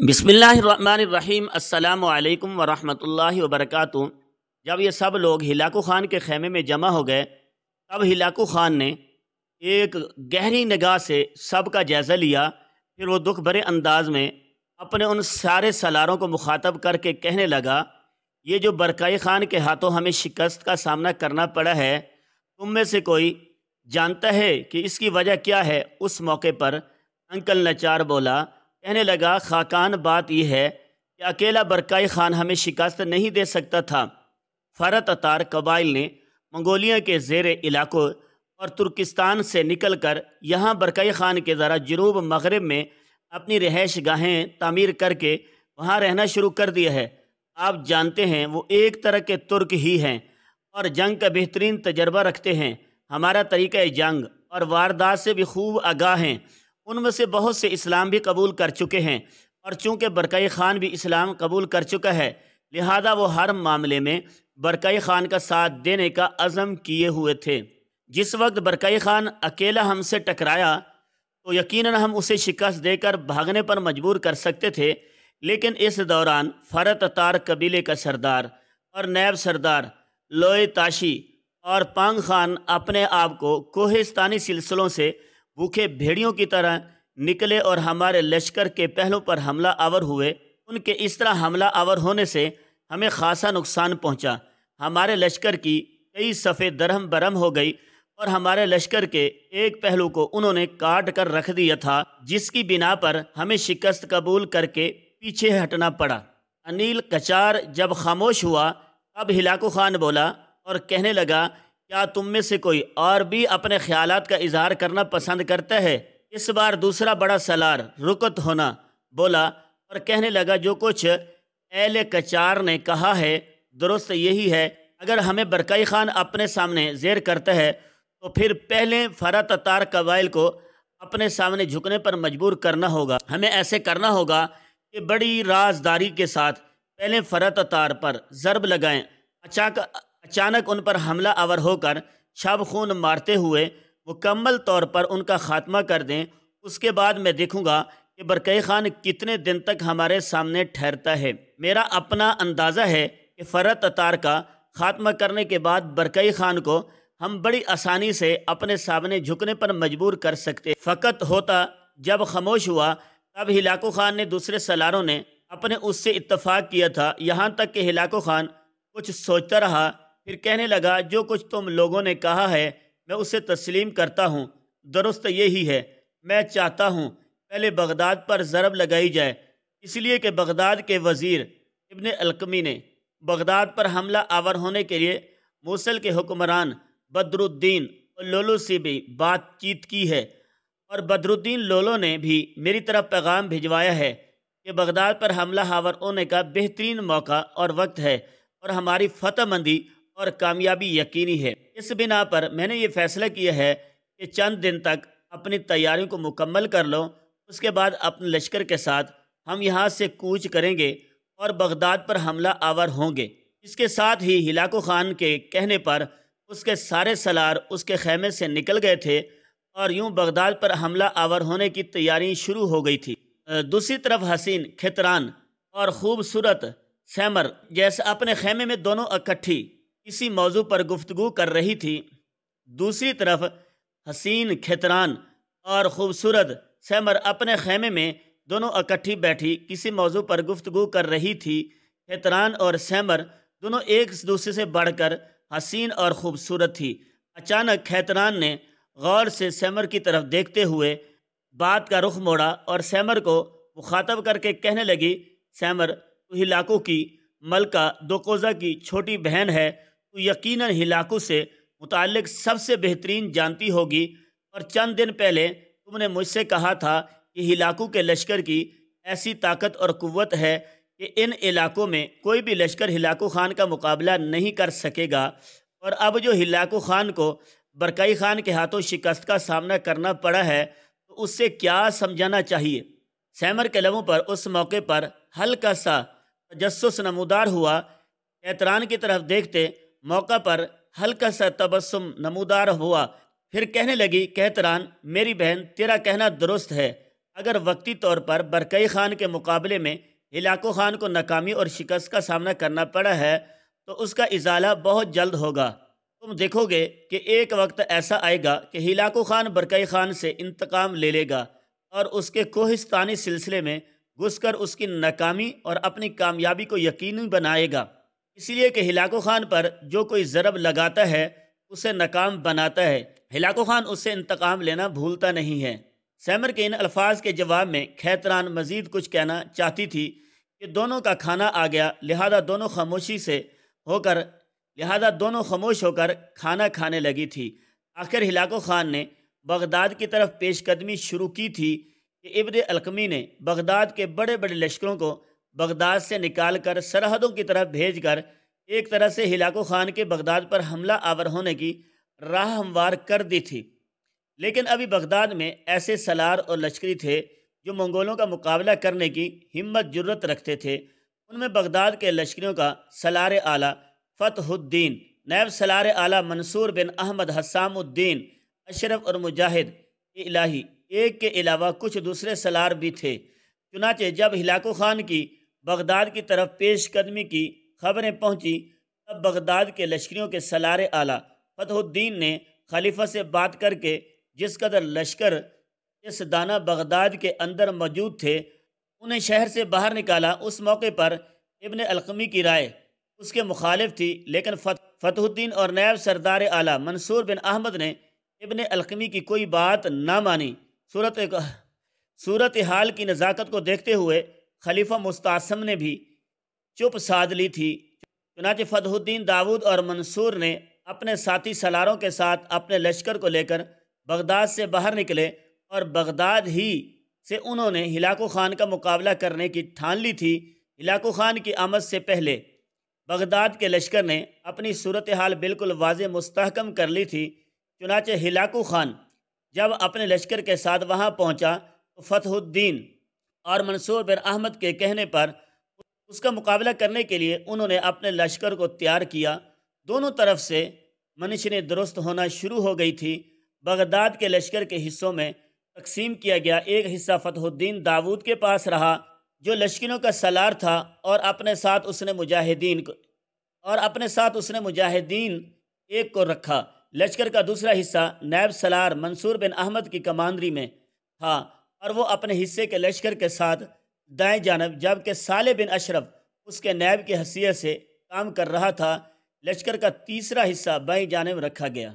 बिस्मिल्लाहिर्रहमानिर्रहीम। अस्सलामु अलैकुम वरहमतुल्लाहि वबरकातुहू। जब ये सब लोग हिलाकू खान के खेमे में जमा हो गए, तब हिलाकू खान ने एक गहरी निगाह से सबका जायज़ा लिया। फिर वो दुख भरे अंदाज में अपने उन सारे सलारों को मुखातब करके कहने लगा, ये जो बरकाई खान के हाथों हमें शिकस्त का सामना करना पड़ा है, तुम में से कोई जानता है कि इसकी वजह क्या है? उस मौके पर अंकल नचार बोला, कहने लगा, खाकान बात यह है कि अकेला बरकाई खान हमें शिकस्त नहीं दे सकता था। फ़रत अतार कबाइल ने मंगोलिया के ज़ेरे इलाकों और तुर्किस्तान से निकल कर यहाँ बरकाई खान के ज़रा जनूब मगरब में अपनी रिहाइश गाहें तामीर करके वहाँ रहना शुरू कर दिया है। आप जानते हैं वो एक तरह के तुर्क ही हैं और जंग का बेहतरीन तजर्बा रखते हैं। हमारा तरीक़ा जंग और वारदात से भी खूब आगाह हैं। उनमें से बहुत से इस्लाम भी कबूल कर चुके हैं और चूँकि बरकाई ख़ान भी इस्लाम कबूल कर चुका है, लिहाजा वो हर मामले में बरकाई ख़ान का साथ देने का अज़म किए हुए थे। जिस वक्त बरकाई ख़ान अकेला हमसे टकराया तो यकीनन हम उसे शिकस्त देकर भागने पर मजबूर कर सकते थे, लेकिन इस दौरान फ़रत अतार कबीले का सरदार और नैब सरदार लोए ताशी और पांग खान अपने आप को कोहिस्तानी सिलसिलों से भूखे भेड़ियों की तरह निकले और हमारे लश्कर के पहलों पर हमला आवर हुए। उनके इस तरह हमला आवर होने से हमें खासा नुकसान पहुंचा। हमारे लश्कर की कई सफ़े दरहम बरहम हो गई और हमारे लश्कर के एक पहलू को उन्होंने काट कर रख दिया था, जिसकी बिना पर हमें शिकस्त कबूल करके पीछे हटना पड़ा। अनिल कचार जब खामोश हुआ तब हिलाकू खान बोला और कहने लगा, क्या तुम में से कोई और भी अपने ख्यालात का इजहार करना पसंद करता है? इस बार दूसरा बड़ा सलार रुकत होना बोला और कहने लगा, जो कुछ एले कचार ने कहा है दुरुस्त यही है। अगर हमें बरकाई खान अपने सामने ज़ेर करता है तो फिर पहले फ़रत अतार कबाइल को अपने सामने झुकने पर मजबूर करना होगा। हमें ऐसे करना होगा कि बड़ी राजदारी के साथ पहले फ़रत अतार पर ज़रब लगाएं, अचानक उन पर हमला आवर होकर शब खून मारते हुए मुकम्मल तौर पर उनका खात्मा कर दें। उसके बाद मैं देखूंगा कि बरकाई खान कितने दिन तक हमारे सामने ठहरता है। मेरा अपना अंदाज़ा है कि फ़रत अतार का खात्मा करने के बाद बरकाई खान को हम बड़ी आसानी से अपने सामने झुकने पर मजबूर कर सकते। फ़कत होता जब खामोश हुआ तब हिलाकू खान ने दूसरे सलारों ने अपने उससे इत्तफाक किया था। यहाँ तक कि हिलाकू खान कुछ सोचता रहा, फिर कहने लगा, जो कुछ तुम लोगों ने कहा है मैं उसे तस्लीम करता हूँ। दुरुस्त यही है। मैं चाहता हूँ पहले बगदाद पर ज़रब लगाई जाए, इसलिए कि बगदाद के वज़ीर इब्न अलकमी ने बगदाद पर हमला आवर होने के लिए मूसल के हुक्मरान बदरुद्दीन और लोलो से भी बातचीत की है और बदरुद्दीन लोलो ने भी मेरी तरफ पैगाम भिजवाया है कि बगदाद पर हमला आवर होने का बेहतरीन मौका और वक्त है और हमारी फतहमंदी और कामयाबी यकीनी है। इस बिना पर मैंने ये फ़ैसला किया है कि चंद दिन तक अपनी तैयारियों को मुकम्मल कर लो। उसके बाद अपने लश्कर के साथ हम यहाँ से कूच करेंगे और बगदाद पर हमला आवर होंगे। इसके साथ ही हिलाकू खान के कहने पर उसके सारे सलार उसके खेमे से निकल गए थे और यूं बगदाद पर हमला आवर होने की तैयारी शुरू हो गई थी। दूसरी तरफ हसीन खितरान और खूबसूरत सैमर जैसे अपने खेमे में दोनों इकट्ठी इसी मौजू पर गुफ्तगू कर रही थी। दूसरी तरफ हसीन खितरान और खूबसूरत सैमर अपने खेमे में दोनों इकट्ठी बैठी किसी मौजू पर गुफ्तगू कर रही थी। खितरान और सैमर दोनों एक दूसरे से बढ़कर हसीन और खूबसूरत थी। अचानक खितरान ने गौर से सैमर की तरफ देखते हुए बात का रुख मोड़ा और सैमर को मुखातब करके कहने लगी, सैमर, तू हिलाकू की मलका दोकोज़ा की छोटी बहन है। तू यकीनन हिलाकू से मुताल्लिक सबसे बेहतरीन जानती होगी और चंद दिन पहले तुमने मुझसे कहा था कि हिलाकू के लश्कर की ऐसी ताकत और कुव्वत है कि इन इलाकों में कोई भी लश्कर हिलाकू खान का मुकाबला नहीं कर सकेगा। और अब जो हिलाकू खान को बरकाई खान के हाथों शिकस्त का सामना करना पड़ा है तो उससे क्या समझाना चाहिए। सैमर के लबों पर उस मौके पर हल्का सा तजस्सुस नमूदार हुआ। खितरान की तरफ देखते मौका पर हल्का सा तबस्सुम नमूदार हुआ। फिर कहने लगी, खितरान, मेरी बहन, तेरा कहना दुरुस्त है। اگر وقتی طور پر برکئی خان کے مقابلے میں ہلاکو خان کو ناکامی اور شکست کا سامنا کرنا پڑا ہے تو اس کا ازالہ بہت جلد ہوگا۔ تم دیکھو گے کہ ایک وقت ایسا آئے گا کہ ہلاکو خان برکئی خان سے انتقام لے لے گا اور اس کے کوہستانی سلسلے میں گھس کر اس کی ناکامی اور اپنی کامیابی کو یقینی بنائے گا، اس لیے کہ ہلاکو خان پر جو کوئی ضرب لگاتا ہے اسے ناکام بناتا ہے۔ ہلاکو خان اس سے انتقام لینا بھولتا نہیں ہے۔ سیمر کے ان الفاظ کے جواب میں کھیتران مزید کچھ کہنا چاہتی تھی کہ دونوں کا کھانا آ گیا، لہذا دونوں خاموش ہو کر کھانا کھانے لگی تھی۔ آخر ہلاکو خان نے بغداد کی طرف پیش قدمی شروع کی تھی کہ ابن القمی نے بغداد کے بڑے بڑے لشکروں کو بغداد سے نکال کر سرحدوں کی طرف بھیج کر ایک طرح سے ہلاکو خان کے بغداد پر حملہ آور ہونے کی راہ ہموار کر دی تھی، لیکن ابھی بغداد میں ایسے سالار اور لشکری تھے جو منگولوں کا مقابلہ کرنے کی ہمت جرت رکھتے تھے۔ ان میں بغداد کے لشکریوں کا سالار اعلیٰ فتح الدین، نیب سالار اعلیٰ منصور بن احمد حسام الدین، اشرف اور مجاہد الہی، ایک کے علاوہ کچھ دوسرے سالار بھی تھے۔ چنانچہ جب ہلاکو خان کی بغداد کی طرف پیش قدمی کی خبریں پہنچی تب بغداد کے لشکریوں کے سالار اعلیٰ فتح الدین نے خلیفہ سے بات کر کے جس قدر لشکر اس دانہ بغداد کے اندر موجود تھے انہیں شہر سے باہر نکالا۔ اس موقع پر ابن القمی کی رائے اس کے مخالف تھی، لیکن فتح الدین اور نیب سردار اعلیٰ منصور بن احمد نے ابن القمی کی کوئی بات نہ مانی۔ صورتحال کی نزاکت کو دیکھتے ہوئے خلیفہ مستعصم نے بھی چپ سادھ لی تھی۔ چنانچہ فتح الدین داود اور منصور نے اپنے ساتھی سالاروں کے ساتھ اپنے لشکر کو لے کر بغداد سے باہر نکلے اور بغداد ہی سے انہوں نے ہلاکو خان کا مقابلہ کرنے کی ٹھان لی تھی۔ ہلاکو خان کی آمد سے پہلے بغداد کے لشکر نے اپنی صورتحال بالکل واضح مستحکم کر لی تھی۔ چنانچہ ہلاکو خان جب اپنے لشکر کے ساتھ وہاں پہنچا تو فتح الدین اور منصور بن احمد کے کہنے پر اس کا مقابلہ کرنے کے لیے انہوں نے اپنے لشکر کو تیار کیا۔ دونوں طرف سے منشنیں درست ہونا شروع ہو گئی تھی۔ بغداد کے لشکر کے حصوں میں تقسیم کیا گیا۔ ایک حصہ فتح الدین داود کے پاس رہا جو لشکریوں کا سالار تھا اور اپنے ساتھ اس نے مجاہدین ایک کو رکھا۔ لشکر کا دوسرا حصہ نیب سالار منصور بن احمد کی کمانڈری میں تھا اور وہ اپنے حصے کے لشکر کے ساتھ دائیں جانب، جبکہ صالح بن اشرف اس کے نیب کی حیثیت سے کام کر رہا تھا۔ لشکر کا تیسرا حصہ بائیں جانب رکھا گیا۔